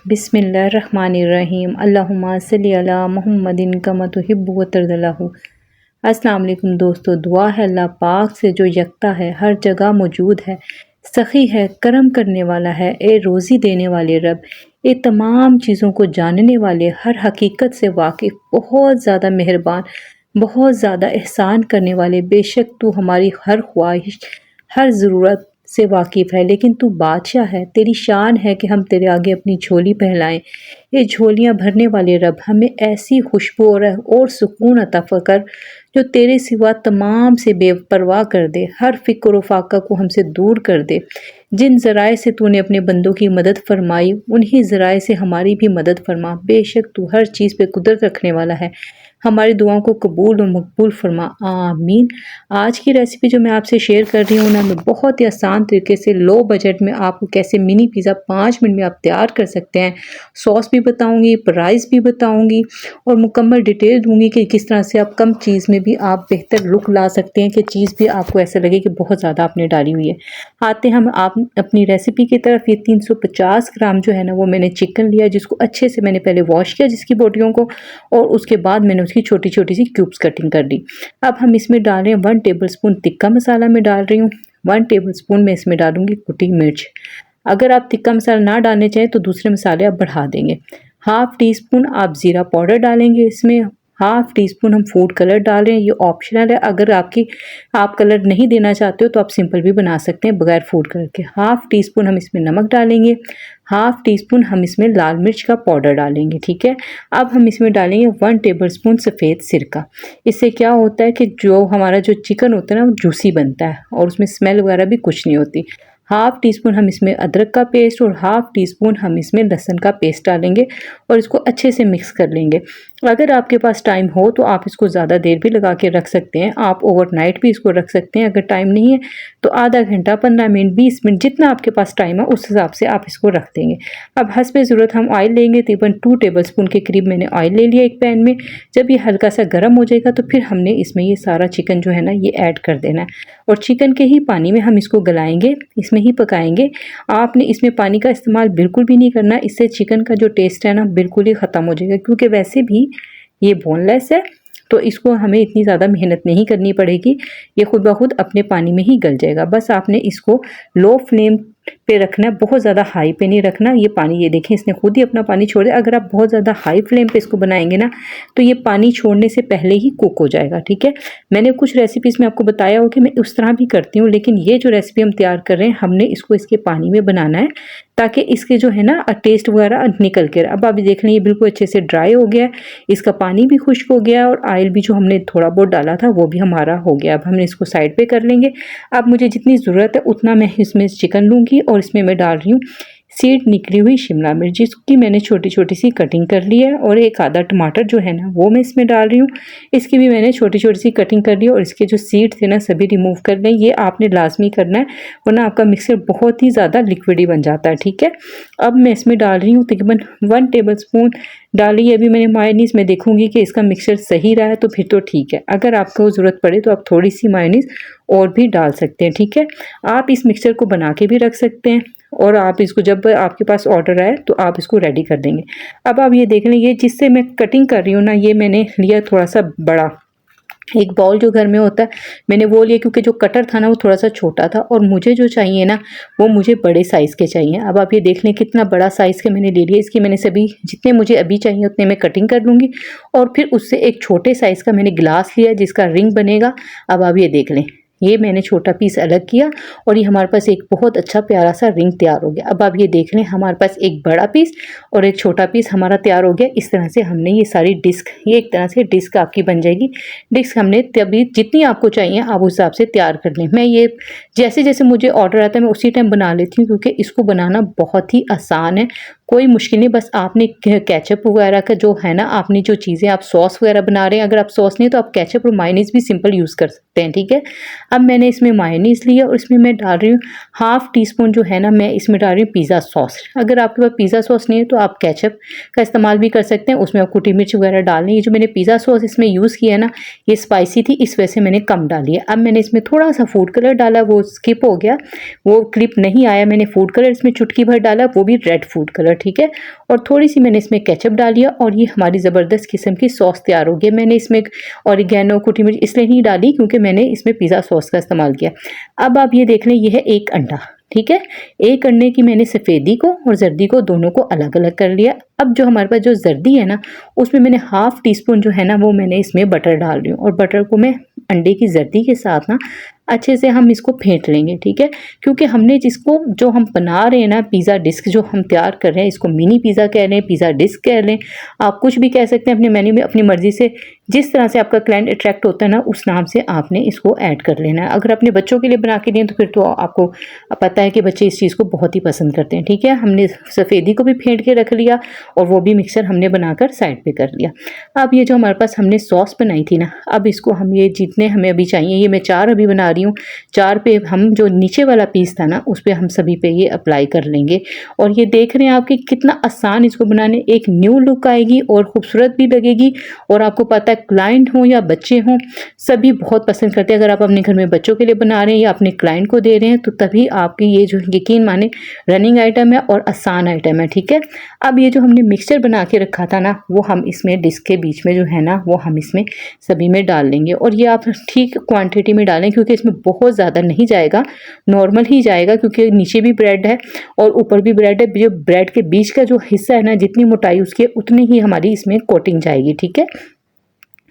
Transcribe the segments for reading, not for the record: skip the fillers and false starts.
बिस्मिल्लाहिर्रहमानिर्रहीम अल्लाहुम्मा सल्ली अला मुहम्मदिन कमा तुहिब्बु व तर्ज़लहु। अस्सलाम वालेकुम दोस्तों, दुआ है अल्लाह पाक से जो यकता है, हर जगह मौजूद है, सखी है, करम करने वाला है, ए रोज़ी देने वाले रब, ये तमाम चीज़ों को जानने वाले, हर हकीकत से वाकिफ़, बहुत ज़्यादा मेहरबान, बहुत ज़्यादा एहसान करने वाले। बेशक तू हमारी हर ख्वाहिश, हर ज़रूरत से वाकिफ़ है, लेकिन तू बादशाह है। तेरी शान है कि हम तेरे आगे अपनी झोली फैलाएं। ये झोलियाँ भरने वाले रब, हमें ऐसी खुशबू और सुकून अता कर जो तेरे सिवा तमाम से बेपरवाह कर दे, हर फ़िक्र व फाका को हमसे दूर कर दे। जिन ज़राए से तूने अपने बंदों की मदद फरमाई, उन्हीं ज़राए से हमारी भी मदद फरमा। बेशक तू हर चीज़ पे कुदरत रखने वाला है। हमारी दुआओं को कबूल और मकबूल फरमा, आमीन। आज की रेसिपी जो मैं आपसे शेयर कर रही हूँ ना, मैं बहुत ही आसान तरीके से लो बजट में आपको कैसे मिनी पिज़्ज़ा 5 मिनट में आप तैयार कर सकते हैं। सॉस भी बताऊँगी, प्राइस भी बताऊँगी और मुकम्मल डिटेल दूँगी कि किस तरह से आप कम चीज़ में भी आप बेहतर लुक ला सकते हैं, कि चीज़ भी आपको ऐसा लगे कि बहुत ज़्यादा आपने डाली हुई है। आते हम आप अपनी रेसिपी की तरफ। ये 350 ग्राम जो है ना, वो मैंने चिकन लिया, जिसको अच्छे से मैंने पहले वॉश किया जिसकी बोटियों को, और उसके बाद मैंने उसकी छोटी छोटी सी क्यूब्स कटिंग कर दी। अब हम इसमें डाल रहे हैं 1 टेबलस्पून तिक्का मसाला में डाल रही हूँ। 1 टेबलस्पून मैं इसमें डालूंगी कुटी मिर्च। अगर आप तिक्का मसाला ना डालने चाहें तो दूसरे मसाले आप बढ़ा देंगे। हाफ़ टी स्पून आप ज़ीरा पाउडर डालेंगे इसमें। हाफ़ टी स्पून हम फूड कलर डाल रहे हैं, ये ऑप्शनल है। अगर आप कलर नहीं देना चाहते हो तो आप सिंपल भी बना सकते हैं बगैर फूड कलर के। हाफ़ टी स्पून हम इसमें नमक डालेंगे। हाफ़ टी स्पून हम इसमें लाल मिर्च का पाउडर डालेंगे, ठीक है। अब हम इसमें डालेंगे 1 टेबलस्पून सफ़ेद सिरका। इससे क्या होता है कि जो हमारा जो चिकन होता है ना, वो जूसी बनता है और उसमें स्मेल वगैरह भी कुछ नहीं होती। हाफ़ टी स्पून हम इसमें अदरक का पेस्ट और हाफ़ टी स्पून हम इसमें लहसुन का पेस्ट डालेंगे और इसको अच्छे से मिक्स कर लेंगे। अगर आपके पास टाइम हो तो आप इसको ज़्यादा देर भी लगा के रख सकते हैं। आप ओवरनाइट भी इसको रख सकते हैं। अगर टाइम नहीं है तो आधा घंटा, 15 मिनट, 20 मिनट, जितना आपके पास टाइम है उस हिसाब से आप इसको रख देंगे। अब हस्बे ज़रूरत हम ऑयल लेंगे। तकरीबन 2 टेबलस्पून के करीब मैंने ऑयल ले लिया एक पैन में। जब ये हल्का सा गर्म हो जाएगा तो फिर हमने इसमें ये सारा चिकन जो है ना, ये ऐड कर देना है और चिकन के ही पानी में हम इसको गलाएंगे, इसमें ही पकाएंगे। आपने इसमें पानी का इस्तेमाल बिल्कुल भी नहीं करना, इससे चिकन का जो टेस्ट है ना, बिल्कुल ही ख़त्म हो जाएगा, क्योंकि वैसे भी ये बोनलेस है तो इसको हमें इतनी ज़्यादा मेहनत नहीं करनी पड़ेगी। ये खुद ब खुद अपने पानी में ही गल जाएगा। बस आपने इसको लो फ्लेम पे रखना है, बहुत ज़्यादा हाई पे नहीं रखना। ये पानी, ये देखें, इसने खुद ही अपना पानी छोड़ दिया। अगर आप बहुत ज़्यादा हाई फ्लेम पे इसको बनाएंगे ना, तो ये पानी छोड़ने से पहले ही कुक हो जाएगा, ठीक है। मैंने कुछ रेसिपीज़ में आपको बताया हो कि मैं उस तरह भी करती हूँ, लेकिन ये जो रेसिपी हम तैयार कर रहे हैं, हमने इसको इसके पानी में बनाना है ताकि इसके जो है ना टेस्ट वगैरह निकल के। अब आप देख लें, ये बिल्कुल अच्छे से ड्राई हो गया है, इसका पानी भी खुश्क हो गया और ऑयल भी जो हमने थोड़ा बहुत डाला था वो भी हमारा हो गया। अब हमने इसको साइड पे कर लेंगे। अब मुझे जितनी ज़रूरत है उतना मैं इसमें चिकन लूँगी और इसमें मैं डाल रही हूँ सीड निकली हुई शिमला मिर्च, जिसकी मैंने छोटी छोटी सी कटिंग कर ली है, और एक आधा टमाटर जो है ना, वो मैं इसमें डाल रही हूँ। इसकी भी मैंने छोटी छोटी सी कटिंग कर ली है और इसके जो सीड थे ना, सभी रिमूव कर लें। ये आपने लाजमी करना है, वरना आपका मिक्सर बहुत ही ज़्यादा लिक्विडी बन जाता है, ठीक है। अब मैं इसमें डाल रही हूँ तकरीबन 1 टेबलस्पून डाली है अभी मैंने मायोनीज़। मैं देखूँगी कि इसका मिक्सचर सही रहा है तो फिर तो ठीक है। अगर आपको ज़रूरत पड़े तो आप थोड़ी सी मायोनीज़ और भी डाल सकते हैं, ठीक है। आप इस मिक्सचर को बना के भी रख सकते हैं और आप इसको जब आपके पास ऑर्डर आए तो आप इसको रेडी कर देंगे। अब आप ये देख लें, ये जिससे मैं कटिंग कर रही हूँ ना, ये मैंने लिया थोड़ा सा बड़ा, एक बाउल जो घर में होता है मैंने वो लिया, क्योंकि जो कटर था ना वो थोड़ा सा छोटा था और मुझे जो चाहिए ना वो मुझे बड़े साइज़ के चाहिए। अब आप ये देख लें कितना बड़ा साइज़ के मैंने ले लिया। इसकी मैंने सभी जितने मुझे अभी चाहिए उतने मैं कटिंग कर लूँगी और फिर उससे एक छोटे साइज़ का मैंने गिलास लिया जिसका रिंग बनेगा। अब आप ये देख लें, ये मैंने छोटा पीस अलग किया और ये हमारे पास एक बहुत अच्छा प्यारा सा रिंग तैयार हो गया। अब आप ये देख लें, हमारे पास एक बड़ा पीस और एक छोटा पीस हमारा तैयार हो गया। इस तरह से हमने ये सारी डिस्क, ये एक तरह से डिस्क आपकी बन जाएगी। डिस्क हमने तभी जितनी आपको चाहिए आप उस हिसाब से तैयार कर लें। मैं ये जैसे जैसे मुझे ऑर्डर आता है मैं उसी टाइम बना लेती हूँ, क्योंकि इसको बनाना बहुत ही आसान है, कोई मुश्किल नहीं। बस आपने केचप वगैरह का जो है ना, आपने जो चीज़ें आप सॉस वगैरह बना रहे हैं, अगर आप सॉस नहीं तो आप केचप और मायोनीज़ भी सिंपल यूज़ कर सकते हैं, ठीक है। अब मैंने इसमें मायोनीज़ लिया और इसमें मैं डाल रही हूँ हाफ़ टी स्पून जो है ना, मैं इसमें डाल रही हूँ पिज़्ज़ा सॉस। अगर आपके पास पिज़्ज़ा सॉस नहीं है तो आप केचप का इस्तेमाल भी कर सकते हैं, उसमें आप कुटी मिर्च वगैरह डालनी। ये जो मैंने पिज़्ज़ा सॉस इसमें यूज़ किया है ना, ये स्पाइसी थी, इस वजह से मैंने कम डाली है। अब मैंने इसमें थोड़ा सा फूड कलर डाला, वो स्किप हो गया, वो क्लिप नहीं आया। मैंने फूड कलर इसमें चुटकी भर डाला, वो भी रेड फूड कलर, ठीक है। और थोड़ी सी मैंने इसमें केचप डालिया और ये हमारी ज़बरदस्त किस्म की सॉस तैयार हो गई। मैंने इसमें ऑरिगेनो, कुटी मिर्च इसलिए नहीं डाली क्योंकि मैंने इसमें पिज़्ज़ा सॉस का इस्तेमाल किया। अब आप ये देख लें, ये है एक अंडा, ठीक है। एक अंडे की मैंने सफ़ेदी को और जर्दी को दोनों को अलग अलग कर लिया। अब जो हमारे पास जो जर्दी है ना, उसमें मैंने हाफ टी स्पून जो है ना वो मैंने इसमें बटर डाल रही हूँ और बटर को मैं अंडे की जर्दी के साथ ना अच्छे से हम इसको फेंट लेंगे, ठीक है। क्योंकि हमने जिसको जो हम बना रहे हैं ना, पिज़्ज़ा डिस्क जो हम तैयार कर रहे हैं, इसको मिनी पिज़्ज़ा कह रहे हैं, पिज़्ज़ा डिस्क कह लें, आप कुछ भी कह सकते हैं अपने मेन्यू में अपनी मर्ज़ी से। जिस तरह से आपका क्लाइंट अट्रैक्ट होता है ना, उस नाम से आपने इसको ऐड कर लेना है। अगर अपने बच्चों के लिए बना के दें तो फिर तो आपको पता है कि बच्चे इस चीज़ को बहुत ही पसंद करते हैं, ठीक है। हमने सफ़ेदी को भी फेंट के रख लिया और वो भी मिक्सर हमने बनाकर साइड पे कर लिया। अब ये जो हमारे पास हमने सॉस बनाई थी ना, अब इसको हम ये जितने हमें अभी चाहिए, ये मैं 4 अभी बना रही हूँ, 4 पे हम जो नीचे वाला पीस था ना उस पे हम सभी पे ये अप्लाई कर लेंगे। और ये देख रहे हैं आप कि कितना आसान इसको बनाने, एक न्यू लुक आएगी और खूबसूरत भी लगेगी। और आपको पता है क्लाइंट हो या बच्चे हों, सभी बहुत पसंद करते हैं। अगर आप अपने घर में बच्चों के लिए बना रहे हैं या अपने क्लाइंट को दे रहे हैं तो तभी आपकी ये जो यकीन माने रनिंग आइटम है और आसान आइटम है, ठीक है। अब ये जो हमने मिक्सचर बना के रखा था ना, वो हम इसमें डिस्क के बीच में जो है ना वो हम इसमें सभी में डाल लेंगे। और ये आप ठीक क्वांटिटी में डालें क्योंकि इसमें बहुत ज़्यादा नहीं जाएगा, नॉर्मल ही जाएगा क्योंकि नीचे भी ब्रेड है और ऊपर भी ब्रेड है। जो ब्रेड के बीच का जो हिस्सा है ना, जितनी मोटाई उसकी उतनी ही हमारी इसमें कोटिंग जाएगी, ठीक है।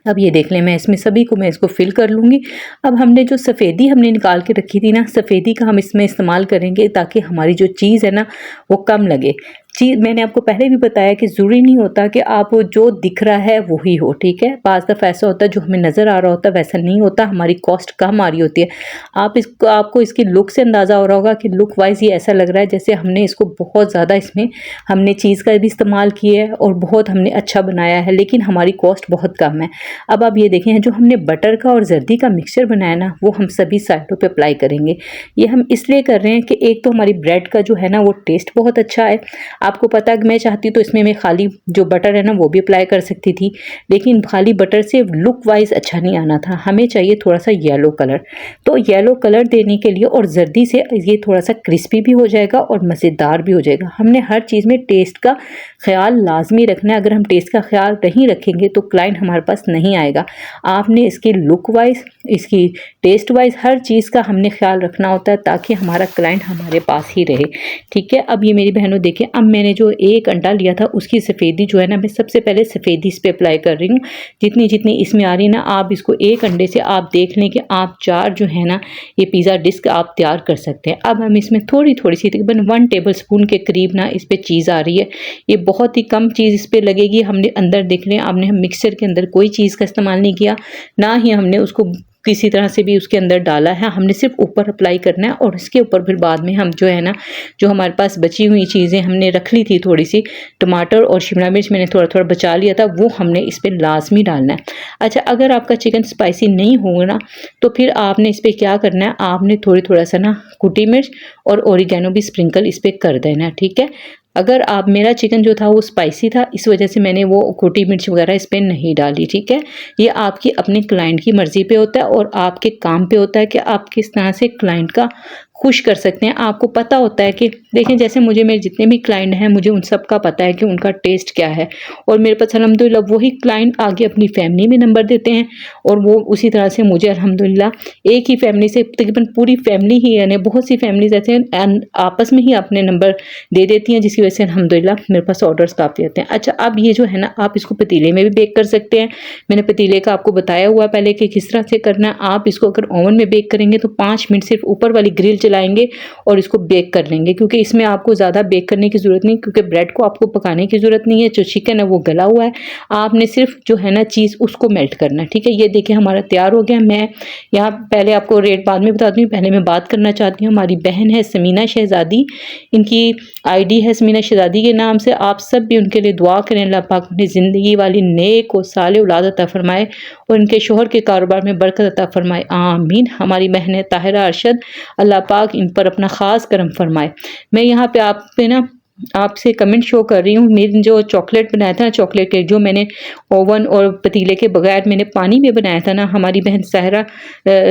अब ये देख लें, मैं इसमें सभी को मैं इसको फिल कर लूँगी। अब हमने जो सफ़ेदी हमने निकाल के रखी थी ना, सफ़ेदी का हम इसमें इस्तेमाल करेंगे ताकि हमारी जो चीज़ है ना वो कम लगे। चीज़ मैंने आपको पहले भी बताया कि ज़रूरी नहीं होता कि आप जो दिख रहा है वही हो, ठीक है। बाज़ दफ़ा ऐसा होता है जो हमें नज़र आ रहा होता है वैसा नहीं होता, हमारी कॉस्ट कम आ रही होती है। आपको इसकी लुक से अंदाज़ा हो रहा होगा कि लुक वाइज ये ऐसा लग रहा है जैसे हमने इसको बहुत ज़्यादा इसमें हमने चीज़ का भी इस्तेमाल किया है और बहुत हमने अच्छा बनाया है, लेकिन हमारी कॉस्ट बहुत कम है। अब आप ये देखें, जो हमने बटर का और जर्दी का मिक्सचर बनाया ना, वो हम सभी साइडों पे अप्लाई करेंगे। ये हम इसलिए कर रहे हैं कि एक तो हमारी ब्रेड का जो है ना वो टेस्ट बहुत अच्छा है। आपको पता है कि मैं चाहती तो इसमें मैं खाली जो बटर है ना वो भी अप्लाई कर सकती थी, लेकिन खाली बटर से लुक वाइज अच्छा नहीं आना था, हमें चाहिए थोड़ा सा येलो कलर। तो येलो कलर देने के लिए और जर्दी से ये थोड़ा सा क्रिस्पी भी हो जाएगा और मज़ेदार भी हो जाएगा। हमने हर चीज़ में टेस्ट का ख्याल लाजमी रखना है। अगर हम टेस्ट का ख्याल नहीं रखेंगे तो क्लाइंट हमारे पास नहीं आएगा। आपने इसकी लुक वाइज, इसकी टेस्ट वाइज हर चीज़ का हमने ख्याल रखना होता है ताकि हमारा क्लाइंट हमारे पास ही रहे, ठीक है। अब ये मेरी बहनों देखें, अब मैंने जो एक अंडा लिया था उसकी सफ़ेदी जो है ना, मैं सबसे पहले सफ़ेदी इस पर अप्लाई कर रही हूँ। जितनी जितनी इसमें आ रही ना, आप इसको एक अंडे से आप देख लें कि आप 4 जो है ना ये पिज़्ज़ा डिस्क आप तैयार कर सकते हैं। अब हम इसमें थोड़ी थोड़ी सी तकरीबन 1 टेबल स्पून के करीब ना इस पर चीज़ आ रही है। ये बहुत ही कम चीज़ इस पर लगेगी। हमने अंदर देख लें, आपने हम मिक्सर के अंदर कोई चीज़ का इस्तेमाल नहीं किया, ना ही हमने उसको किसी तरह से भी उसके अंदर डाला है। हमने सिर्फ ऊपर अप्लाई करना है और इसके ऊपर फिर बाद में हम जो है ना, जो हमारे पास बची हुई चीज़ें हमने रख ली थी, थोड़ी सी टमाटर और शिमला मिर्च मैंने थोड़ा थोड़ा बचा लिया था, वो हमने इस पर लाजमी डालना है। अच्छा, अगर आपका चिकन स्पाइसी नहीं होगा ना तो फिर आपने इस पर क्या करना है, आपने थोड़ा सा ना कुटी मिर्च और ओरिगेनो भी स्प्रिंकल इस पर कर देना है, ठीक है। अगर आप, मेरा चिकन जो था वो स्पाइसी था, इस वजह से मैंने वो कोटी मिर्च वगैरह इस पर नहीं डाली, ठीक है। ये आपकी अपने क्लाइंट की मर्ज़ी पे होता है और आपके काम पे होता है कि आप किस तरह से क्लाइंट का खुश कर सकते हैं। आपको पता होता है कि देखें, जैसे मुझे मेरे जितने भी क्लाइंट हैं, मुझे उन सब का पता है कि उनका टेस्ट क्या है और मेरे पास अल्हम्दुलिल्लाह वही क्लाइंट आगे अपनी फैमिली में नंबर देते हैं और वो उसी तरह से मुझे अल्हम्दुलिल्लाह एक ही फैमिली से तकरीबन पूरी फैमिली ही, यानी बहुत सी फैमिलीज ऐसे हैं आपस में ही अपने नंबर दे देती हैं, जिसकी वजह से अल्हम्दुलिल्लाह मेरे पास ऑर्डर्स काफ़ी आते हैं। अच्छा, अब ये जो है ना, आप इसको पतीले में भी बेक कर सकते हैं। मैंने पतीले का आपको बताया हुआ पहले कि किस तरह से करना है। आप इसको अगर ओवन में बेक करेंगे तो 5 मिनट सिर्फ ऊपर वाली ग्रिल चलाएंगे और इसको बेक कर लेंगे, क्योंकि इसमें आपको ज़्यादा बेक करने की ज़रूरत नहीं, क्योंकि ब्रेड को आपको पकाने की ज़रूरत नहीं है। जो चिकन है वो गला हुआ है, आपने सिर्फ जो है ना चीज़ उसको मेल्ट करना है, ठीक है। ये देखिए हमारा तैयार हो गया। मैं यहाँ पहले आपको रेट बाद में बता दूँ, पहले मैं बात करना चाहती हूँ, हमारी बहन है समीना शहज़ादी, इनकी आईडी है समीना शहज़ादी के नाम से। आप सब भी उनके लिए दुआ करें, अल्लाह पाक उन्हें ज़िंदगी वाली नेक और साले औलाद अता फरमाए और इनके शोहर के कारोबार में बरकत अता फरमाए, आमीन। हमारी बहन ताहिरा अरशद, अल्लाह पाक इन पर अपना ख़ास करम फरमाए। मैं यहाँ पे आप पे ना आपसे कमेंट शो कर रही हूँ। मेरी जो चॉकलेट बनाया था ना, चॉकलेट केक जो मैंने ओवन और पतीले के बगैर मैंने पानी में बनाया था ना, हमारी बहन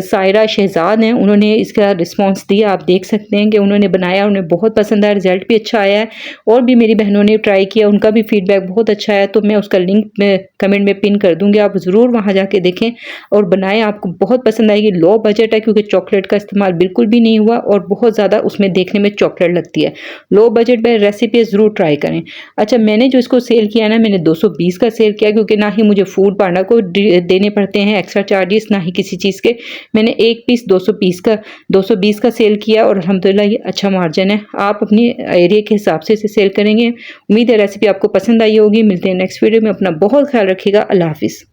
सायरा शहजाद हैं, उन्होंने इसका रिस्पांस दिया। आप देख सकते हैं कि उन्होंने बनाया, उन्हें बहुत पसंद आया, रिजल्ट भी अच्छा आया है। और भी मेरी बहनों ने ट्राई किया, उनका भी फीडबैक बहुत अच्छा आया। तो मैं उसका लिंक कमेंट में पिन कर दूँगी, आप ज़रूर वहाँ जाके देखें और बनाएँ, आपको बहुत पसंद आएगी। लो बजट है क्योंकि चॉकलेट का इस्तेमाल बिल्कुल भी नहीं हुआ और बहुत ज़्यादा उसमें देखने में चॉकलेट लगती है। लो बजट में रेसिपी ज़रूर ट्राई करें। अच्छा, मैंने जो इसको सेल किया ना, मैंने 220 का सेल किया क्योंकि ना ही मुझे फूड पार्टनर को देने पड़ते हैं एक्स्ट्रा चार्जेस, ना ही किसी चीज़ के। मैंने एक पीस 220 का सेल किया और अल्हम्दुलिल्लाह ये अच्छा मार्जिन है। आप अपनी एरिया के हिसाब से इसे सेल करेंगे। उम्मीद है रेसिपी आपको पसंद आई होगी। मिलते हैं नेक्स्ट वीडियो में। अपना बहुत ख्याल रखिएगा। अल्लाह हाफ़िज़।